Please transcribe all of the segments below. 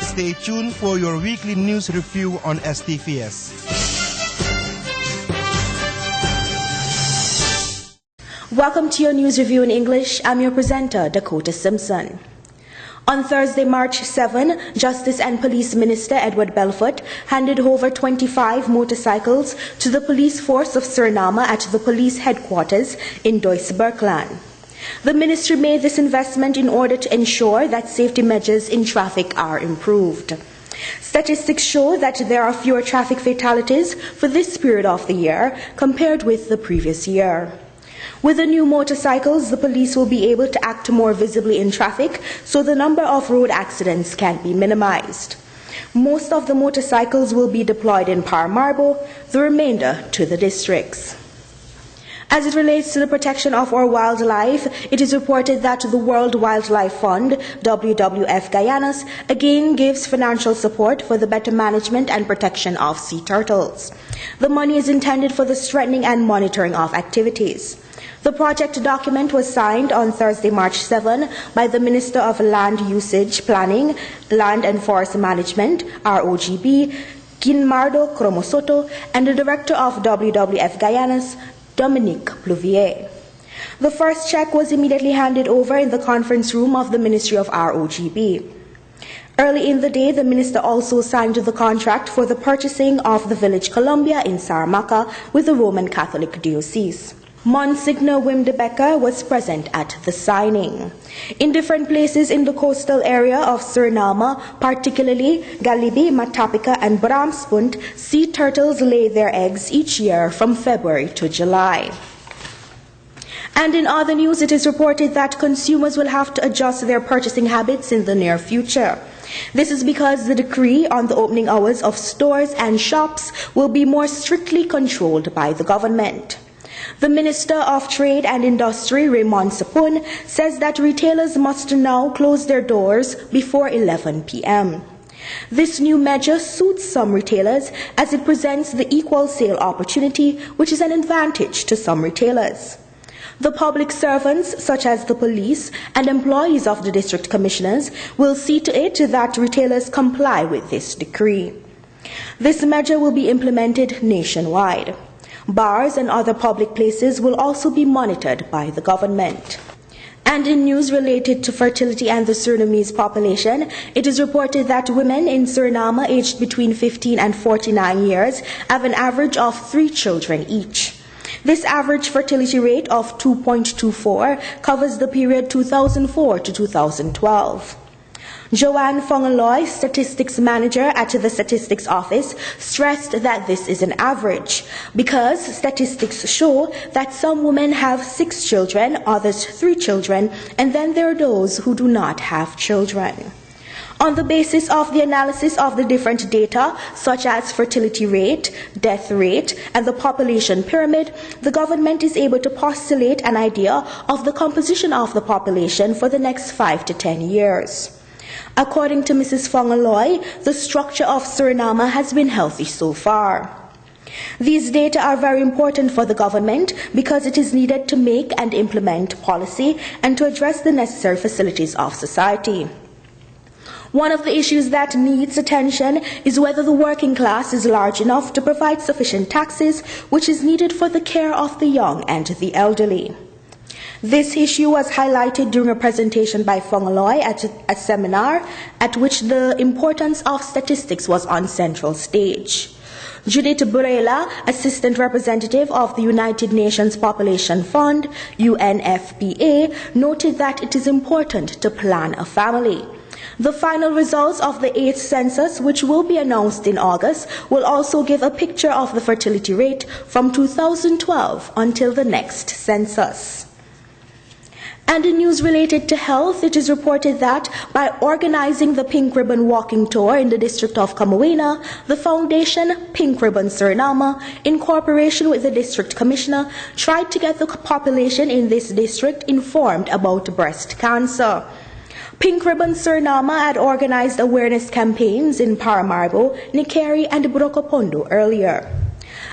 Stay tuned for your weekly news review on STVS. Welcome to your news review in English. I'm your presenter, Dakota Simpson. On Thursday, March 7, Justice and Police Minister Edward Belfort handed over 25 motorcycles to the police force of Suriname at the police headquarters in Duisburgland. The ministry made this investment in order to ensure that safety measures in traffic are improved. Statistics show that there are fewer traffic fatalities for this period of the year compared with the previous year. With the new motorcycles, the police will be able to act more visibly in traffic, so the number of road accidents can be minimized. Most of the motorcycles will be deployed in Paramaribo, the remainder to the districts. As it relates to the protection of our wildlife, it is reported that the World Wildlife Fund, WWF Guyanas, again gives financial support for the better management and protection of sea turtles. The money is intended for the strengthening and monitoring of activities. The project document was signed on Thursday, March 7 by the Minister of Land Usage Planning, Land and Forest Management, ROGB, Guinmardo Cromosoto, and the Director of WWF Guyanas, Dominique Pluvier. The first check was immediately handed over in the conference room of the Ministry of ROGB. Early in the day, the minister also signed the contract for the purchasing of the village Columbia in Saramacca with the Roman Catholic Diocese. Monsignor Wim de Becker was present at the signing. In different places in the coastal area of Suriname, particularly Galibi, Matapika, and Bramspunt, sea turtles lay their eggs each year from February to July. And in other news, it is reported that consumers will have to adjust their purchasing habits in the near future. This is because the decree on the opening hours of stores and shops will be more strictly controlled by the government. The Minister of Trade and Industry, Raymond Sapun, says that retailers must now close their doors before 11 p.m. This new measure suits some retailers as it presents the equal sale opportunity, which is an advantage to some retailers. The public servants, such as the police and employees of the district commissioners, will see to it that retailers comply with this decree. This measure will be implemented nationwide. Bars and other public places will also be monitored by the government. And in news related to fertility and the Surinamese population, it is reported that women in Suriname aged between 15 and 49 years have an average of 3 children each. This average fertility rate of 2.24 covers the period 2004 to 2012. Joanne Fongaloy, Statistics Manager at the Statistics Office, stressed that this is an average because statistics show that some women have 6 children, others 3 children, and then there are those who do not have children. On the basis of the analysis of the different data, such as fertility rate, death rate, and the population pyramid, the government is able to postulate an idea of the composition of the population for the next 5 to 10 years. According to Mrs. Fongaloy, the structure of Suriname has been healthy so far. These data are very important for the government because it is needed to make and implement policy and to address the necessary facilities of society. One of the issues that needs attention is whether the working class is large enough to provide sufficient taxes, which is needed for the care of the young and the elderly. This issue was highlighted during a presentation by Fongaloy at a seminar at which the importance of statistics was on central stage. Judith Burela, Assistant Representative of the United Nations Population Fund, UNFPA, noted that it is important to plan a family. The final results of the 8th census, which will be announced in August, will also give a picture of the fertility rate from 2012 until the next census. And in news related to health, it is reported that by organizing the Pink Ribbon Walking Tour in the district of Kamoena, the foundation Pink Ribbon Suriname, in cooperation with the district commissioner, tried to get the population in this district informed about breast cancer. Pink Ribbon Suriname had organized awareness campaigns in Paramaribo, Nikeri, and Brokopondo earlier.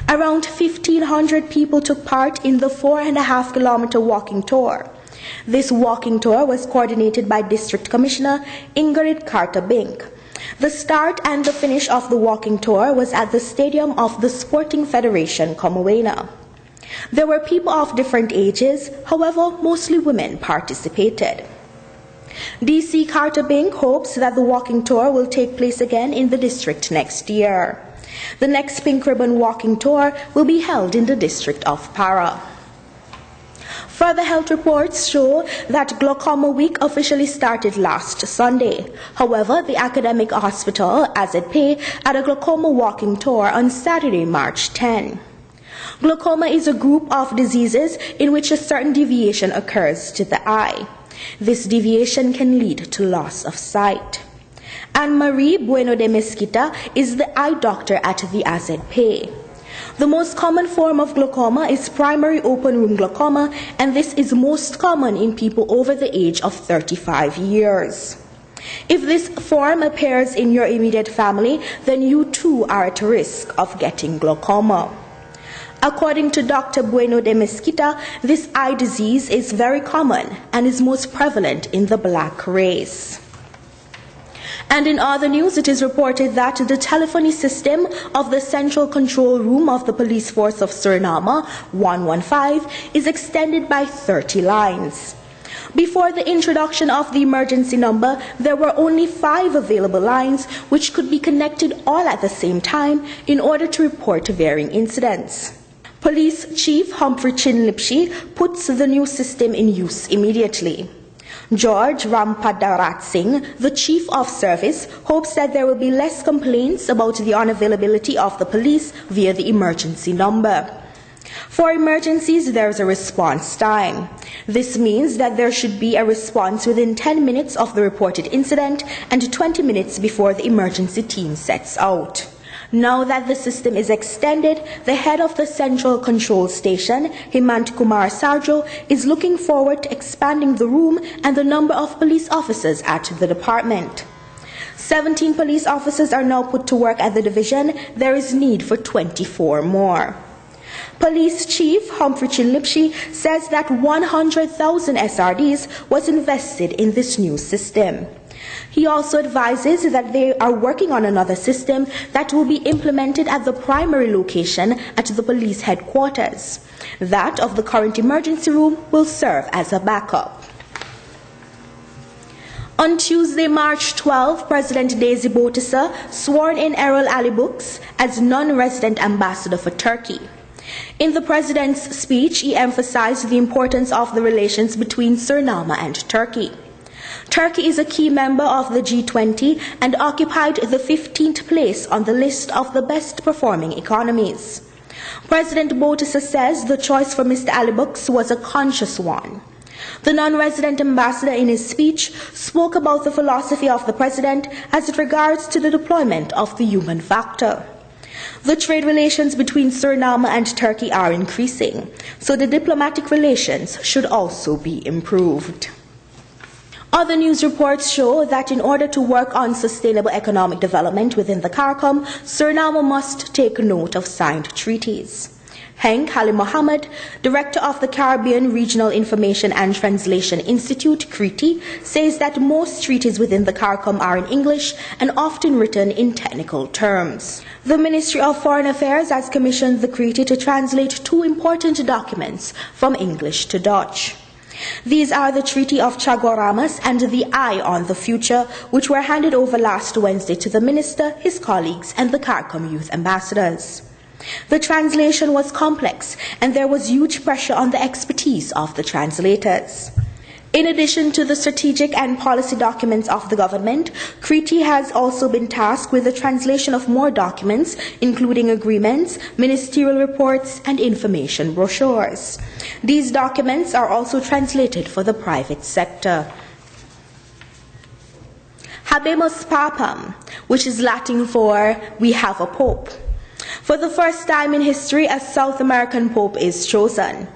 Around 1,500 people took part in the 4.5-kilometer walking tour. This walking tour was coordinated by District Commissioner Ingrid Carter-Bink. The start and the finish of the walking tour was at the stadium of the Sporting Federation, Comowena. There were people of different ages, however, mostly women participated. DC Carter-Bink hopes that the walking tour will take place again in the district next year. The next Pink Ribbon walking tour will be held in the district of Para. Further health reports show that Glaucoma Week officially started last Sunday. However, the academic hospital, AZP, had a glaucoma walking tour on Saturday, March 10. Glaucoma is a group of diseases in which a certain deviation occurs to the eye. This deviation can lead to loss of sight. Anne-Marie Bueno de Mesquita is the eye doctor at the AZP. The most common form of glaucoma is primary open room glaucoma, and this is most common in people over the age of 35 years. If this form appears in your immediate family, then you too are at risk of getting glaucoma. According to Dr. Bueno de Mesquita, this eye disease is very common and is most prevalent in the black race. And in other news, it is reported that the telephony system of the Central Control Room of the Police Force of Suriname, 115, is extended by 30 lines. Before the introduction of the emergency number, there were only 5 available lines which could be connected all at the same time in order to report varying incidents. Police Chief Humphrey Chinlipshi puts the new system in use immediately. George Rampadarat Singh, the Chief of Service, hopes that there will be less complaints about the unavailability of the police via the emergency number. For emergencies, there is a response time. This means that there should be a response within 10 minutes of the reported incident and 20 minutes before the emergency team sets out. Now that the system is extended, the head of the Central Control Station, Himant Kumar Sarjo, is looking forward to expanding the room and the number of police officers at the department. 17 police officers are now put to work at the division. There is need for 24 more. Police Chief Humphrey Chinlipshi says that 100,000 SRDs was invested in this new system. He also advises that they are working on another system that will be implemented at the primary location at the police headquarters. That of the current emergency room will serve as a backup. On Tuesday, March 12, President Desi Bouterse sworn in Errol Ali Books as non-resident ambassador for Turkey. In the president's speech, he emphasized the importance of the relations between Suriname and Turkey. Turkey is a key member of the G20 and occupied the 15th place on the list of the best performing economies. President Bouterse says the choice for Mr. Ali Books was a conscious one. The non-resident ambassador in his speech spoke about the philosophy of the president as it regards to the deployment of the human factor. The trade relations between Suriname and Turkey are increasing, so the diplomatic relations should also be improved. Other news reports show that in order to work on sustainable economic development within the CARICOM, Suriname must take note of signed treaties. Henk Halim Mohammed, director of the Caribbean Regional Information and Translation Institute, CRITI, says that most treaties within the CARICOM are in English and often written in technical terms. The Ministry of Foreign Affairs has commissioned the CRITI to translate 2 important documents from English to Dutch. These are the Treaty of Chaguaramas and the Eye on the Future, which were handed over last Wednesday to the Minister, his colleagues, and the CARICOM youth ambassadors. The translation was complex, and there was huge pressure on the expertise of the translators. In addition to the strategic and policy documents of the government, CRITI has also been tasked with the translation of more documents, including agreements, ministerial reports, and information brochures. These documents are also translated for the private sector. Habemus Papam, which is Latin for "we have a pope." For the first time in history, a South American pope is chosen.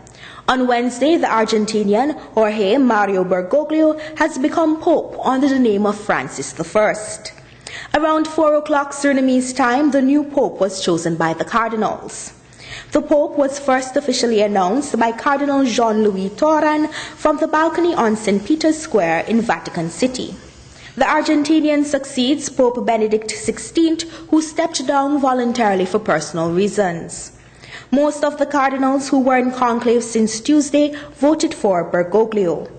On Wednesday, the Argentinian Jorge Mario Bergoglio has become pope under the name of Francis I. Around 4 o'clock Surinamese time, the new pope was chosen by the cardinals. The Pope was first officially announced by Cardinal Jean-Louis Tauran from the balcony on St. Peter's Square in Vatican City. The Argentinian succeeds Pope Benedict XVI, who stepped down voluntarily for personal reasons. Most of the cardinals who were in conclave since Tuesday voted for Bergoglio.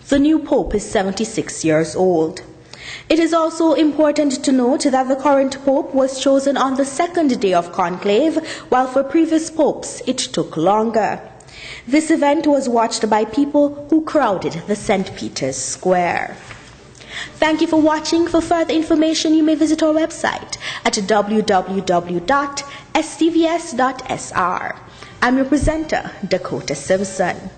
The new Pope is 76 years old. It is also important to note that the current Pope was chosen on the second day of conclave, while for previous popes it took longer. This event was watched by people who crowded the St. Peter's Square. Thank you for watching. For further information, you may visit our website at www.stvs.sr. I'm your presenter, Dakota Simpson.